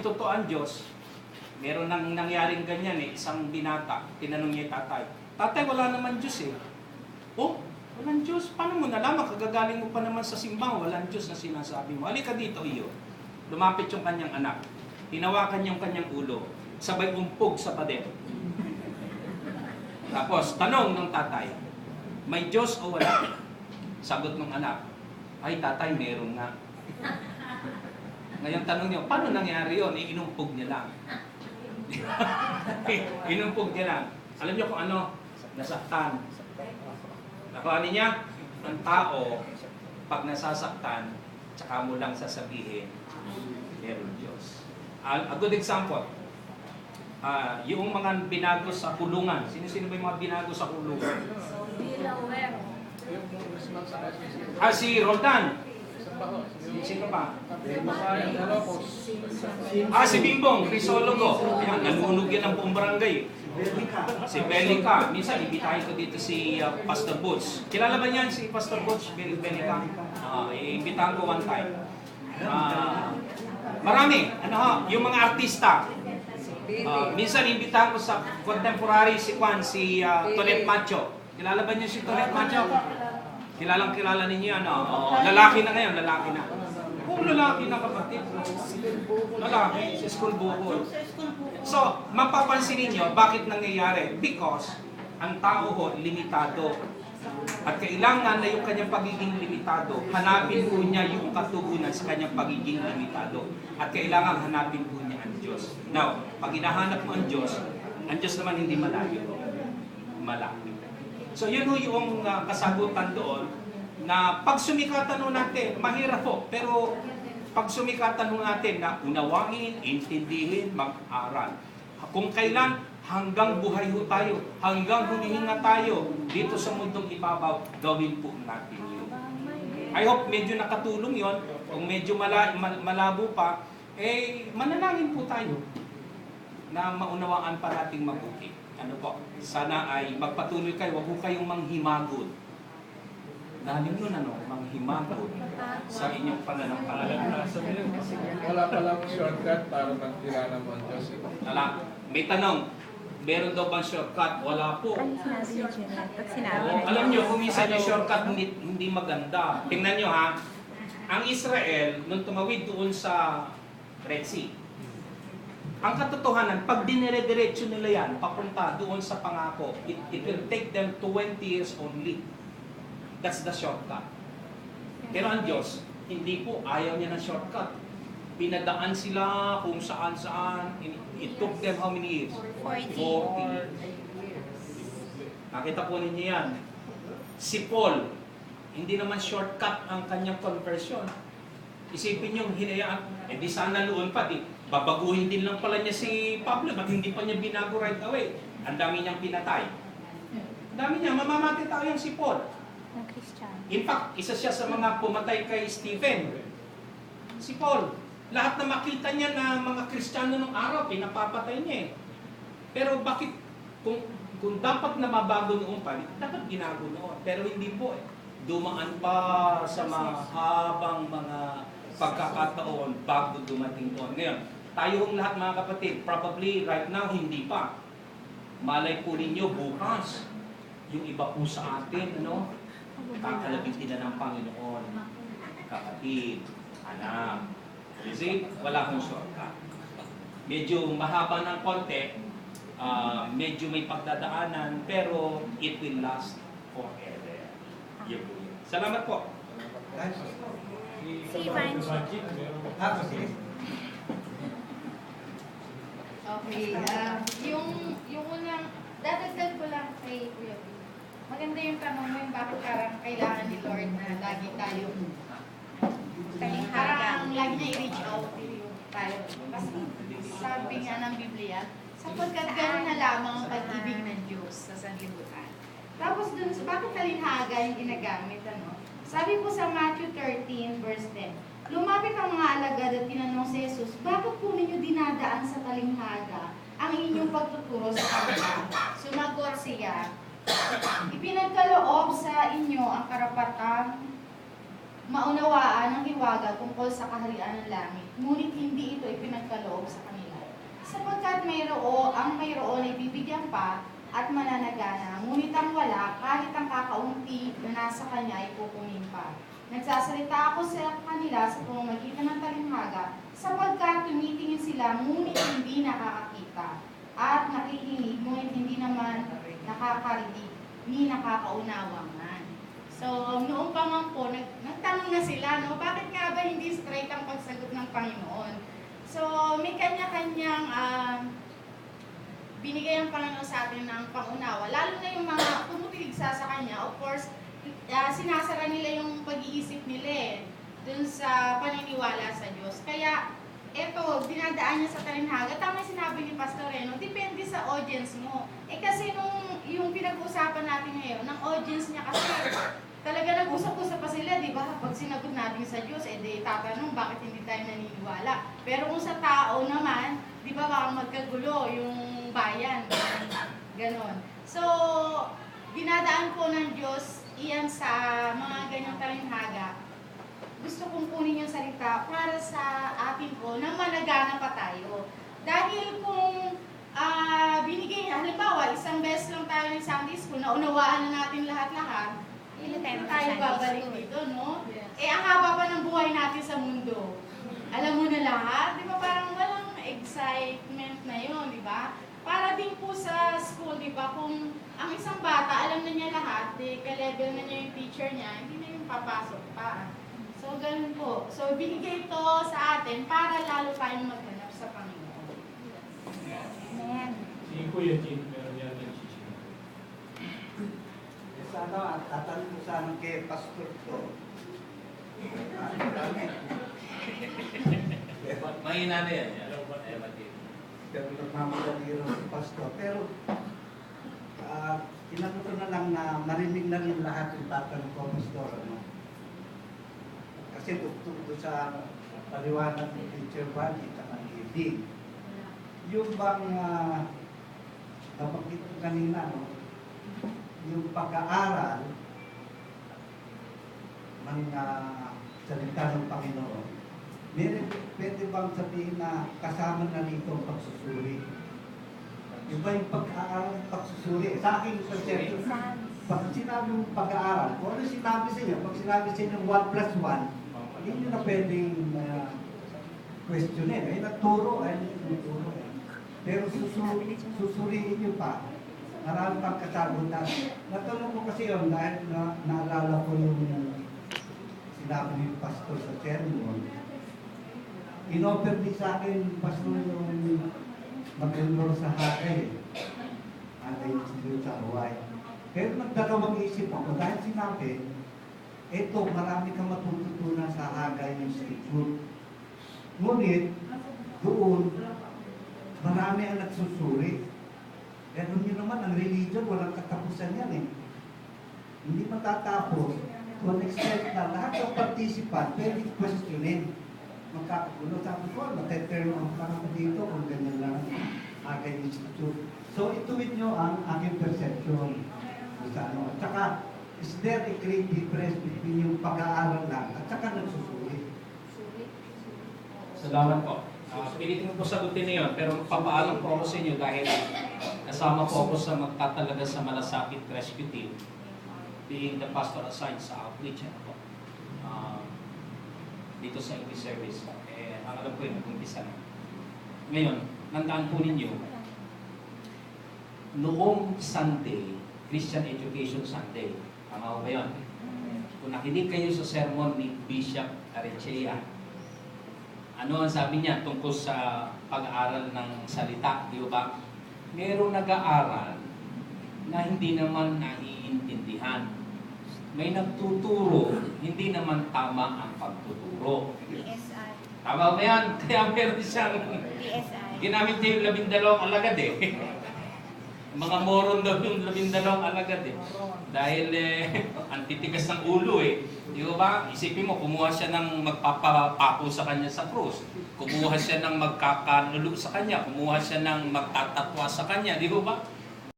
totoo ang Diyos, meron nang nangyaring ganyan eh, isang binata, tinanong niya yung tatay, tatay, wala naman Diyos eh. Oh, walang Diyos? Paano mo nalaman? Kagagaling mo pa naman sa simbahan, walang Diyos na sinasabi mo. Halika dito, iyo. Lumapit yung kanyang anak. Hinawakan yung kanyang ulo. Sabay umpog sa pader. Tapos, tanong ng tatay, may Diyos o wala? Sagot ng anak, ay tatay, meron nga. Ngayon tanong niyo, paano nangyari yun? Inumpog niya lang. Inumpog niya lang. Alam niyo kung ano? Nasaktan. Nakuha niya? Ang tao, pag nasasaktan, tsaka mo lang sasabihin, meron Diyos. A good example, yung mga binago sa kulungan. Sino-sino ba yung mga binago sa kulungan? Si Roldan. Sino pa? Si Bimbong, Crisologo. Ayan, nanunog yan ng buong barangay. Si Belica. Minsan, ibitahin ko dito si Pastor Butch. Kilala ba niyan si Pastor Butch? Belica? Imbitahan ko one time. Marami. Yung mga artista. Minsan, imbitahan ko sa contemporary si Juan, si Tonet Macho. Kilala ba niyo si Tonet Macho? Kilalang-kilala ninyo yan. Lalaki na ngayon, lalaki na. Kung lalaki na kapatid. Lalaki, sa school bukol. So, mapapansin ninyo, bakit nangyayari? Because, ang tao ho, limitado. At kailangan na yung kanyang pagiging limitado, hanapin po niya yung katugunan sa kanyang pagiging limitado. At kailangan hanapin po niya ang Diyos. Now, pag hinahanap mo ang Diyos naman hindi malayo. Malapit. So yun yung kasagutan doon na pag sumikatan natin, mahirap po, pero pag sumikatan natin na unawain, intindihin, mag-aral. Kung kailan, hanggang buhay ho tayo, hanggang humihinga tayo dito sa mundong ibabaw, gawin po natin yun. I hope medyo nakatulong yon. Kung medyo malabo pa, manalangin po tayo na maunawaan pa nating mabuti. Ano po, sana ay magpatuloy kayo, huwag kayong manghimagod. Lalim yun, manghimagod sa inyong pananampalataya. Wala palang shortcut para magkilala mo ang Diyos. May tanong, meron daw bang shortcut? Wala po. Alam nyo, kung minsan yung shortcut hindi maganda. Tingnan nyo ha, ang Israel, nung tumawid doon sa Red Sea, ang katotohanan, pag dinire-diretso nila yan, papunta doon sa pangako, it will take them 20 years only. That's the shortcut. Pero ang Diyos, hindi po, ayaw niya ng shortcut. Pinadaan sila kung saan-saan. It took them how many years? 40 years. Nakita po ninyo yan. Si Paul, hindi naman shortcut ang kanyang conversion. Isipin nyo, hinayaan, di sana noon pa, babaguhin din lang pala niya si Pablo, ba't hindi pa niya binago right away? Ang dami niyang pinatay. Ang dami niya, mamamatay tao yung si Paul. In fact, isa siya sa mga pumatay kay Stephen. Si Paul. Lahat na makita niya na mga Kristiyano nung araw, pinapapatay niya eh. Pero bakit, kung dapat na mabago noon pa, dapat ginago noon. Pero hindi po eh. Dumaan pa sa mahabang mga pagkakataon bago dumating doon. Ngayon, tayong lahat mga kapatid, probably right now, hindi pa. Malay po ninyo bukas, yung iba po sa atin, kakalabitin na ng Panginoon. Kapatid, anak. Kasi wala kong shortcut. Medyo mahaba ng konti, medyo may pagdadaanan, pero it will last forever. Yun po yun. Salamat po. Si Vanji. Okay, yung unang, dadagdag ko lang kay Kuya B. Maganda yung tanong mo yung bakit parang kailangan ni Lord na lagi tayo parang lagi niya i-reach out tayo. Kasi sabi nga ng Biblia, sapagkat gano'n na lamang ang pag-ibig ng Diyos sa sanlibutan. Tapos dun, bakit talinhaga yung ginagamit, Sabi po sa Matthew 13, verse 10, lumapit ang mga alagad at tinanong si Jesus, bakit po ninyo dinadaan sa talinhaga ang inyong pagtuturo sa kanila? Sumagot siya, ipinagkaloob sa inyo ang karapatang maunawaan ang hiwaga tungkol sa kaharian ng langit, ngunit hindi ito ipinagkaloob sa kanila. Sapagkat ang mayroon ay bibigyan pa at mananagana, ngunit ang wala, kahit ang kakaunti na nasa kanya ay kukunin pa. Nagsasalita ako sa kanila sa pamamagitan ng talinghaga, sapagkat tumitingin sila ngunit hindi nakakakita, at nakikinig ngunit hindi naman nakakarinig, ni nakakaunawa man. So, noong pa man po, nagtanong na sila, no, bakit nga ba hindi straight ang pagsagot ng Panginoon? So, may kanya-kanyang binigay ang Panginoon sa atin ng pangunawa, lalo na yung mga tumutuligsa sa Kanya. Of course, sinasara nila yung pag-iisip nila dun sa paniniwala sa Diyos. Kaya, eto, dinadaan niya sa talinhaga. Tama yung sinabi ni Pastor Reno, depende sa audience mo. Kasi yung pinag-uusapan natin ngayon, ng audience niya kasi, talaga nag-usap-usap pa sila, di ba? Pag sinagot natin sa Diyos, di tatanong bakit hindi tayo naniniwala. Pero kung sa tao naman, di ba baka magkagulo yung bayan, ganon. So, dinadaan po ng Diyos iyan sa mga ganyang talinhaga. Gusto kong kunin yung salita para sa atin po na managana pa tayo. Dahil kung binigay, halimbawa, isang beses lang tayo ng Sunday School, naunawaan na natin lahat-lahat, hindi tayo babalik dito, no? Ang haba pa ng buhay natin sa mundo. Alam mo na lahat, di ba? Parang walang excitement na yun, di ba? Para din po sa school, di ba? Kung ang isang bata, alam na niya lahat, ka-level na niya yung teacher niya, hindi na yung papasok pa. So, ganun po. So, binigay ito sa atin para lalo tayong maghanap sa Panginoon. Amen. Si Kuya Jim, meron yan ng chichino. Sana, tatanong ko sana kay Pastor to. Mahina na yan. Pero nagmamadali rin si Pastor. Pero, tinanong ko na lang na marinig na rin lahat yung tatanong ko, Pastor. Ano? Kasi tungkol sa paliwanag ng Teacher Bunny at ang ibig. Yung bang, nabanggit ko kanina, no? Yung pag-aaral ng salita ng Panginoon, pwede bang sabihin na kasama na rito ang pagsusuri? Yung ba yung pag-aaral ng pagsusuri? Sa aking konsepto, pag sinabi mong pag-aaral, kung ano sinabi sa inyo, pag sinabi sa inyo 1 plus 1, hindi nyo na pwedeng questionin. Ay nagturo, ay nagturo. Pero susuriin nyo pa. Marami pang kasagutan. Natanong ko kasi yun dahil naalala ko yung sinabi ni Pastor sa sermon. In-offer din sa akin, Pastor, yung mag-enroll sa Hawaii. Hawaii Institute sa Hawaii. Pero nagdalawang isip ako dahil sinabi, eto, marami kang matututunan sa Hawaii Institute. Ngunit, doon, marami ang nagsusuri. Kaya nyo naman, ang religion, walang katapusan yan eh. Hindi matatapos. To an extent na lahat ng participant, pwede questionin. Magkakagulo. Sabi ko, mateterm ang parang dito kung ganyan lang aking institute. So, ituwid nyo ang aking perception. Sa ano. At saka, is there a great difference between yung pag-aaral lang at saka nagsusuri? Salamat po. Pilitin ko po sagutin na yun, pero papaalam po ako sa inyo dahil kasama po ako sa magtatalaga sa Malasakit Rescue Team, being the pastor assigned sa outreach po. Dito sa English service. Ang alam ko yun, nag-umpisa na. Ngayon, nandaan po ninyo, noong Sunday, Christian Education Sunday, tama ba yun? Kung nakinig kayo sa sermon ni Bishop Arechea, ano ang sabi niya tungkol sa pag-aaral ng salita, di ba? Merong nag-aaral na hindi naman naiintindihan. May nagtuturo, hindi naman tama ang pagtuturo. PSI. Tama ba yan? Kaya meron siyang PSI. ginamit niya yung 12 alagad eh. Mga moron daw yung 12 alagad eh. Dahil ang titigas ng ulo eh. Di ba? Isipin mo, kumuha siya ng magpapapako sa kanya sa krus. Kumuha siya ng magkakanulo sa kanya. Kumuha siya ng magtatatwa sa kanya. Di ba?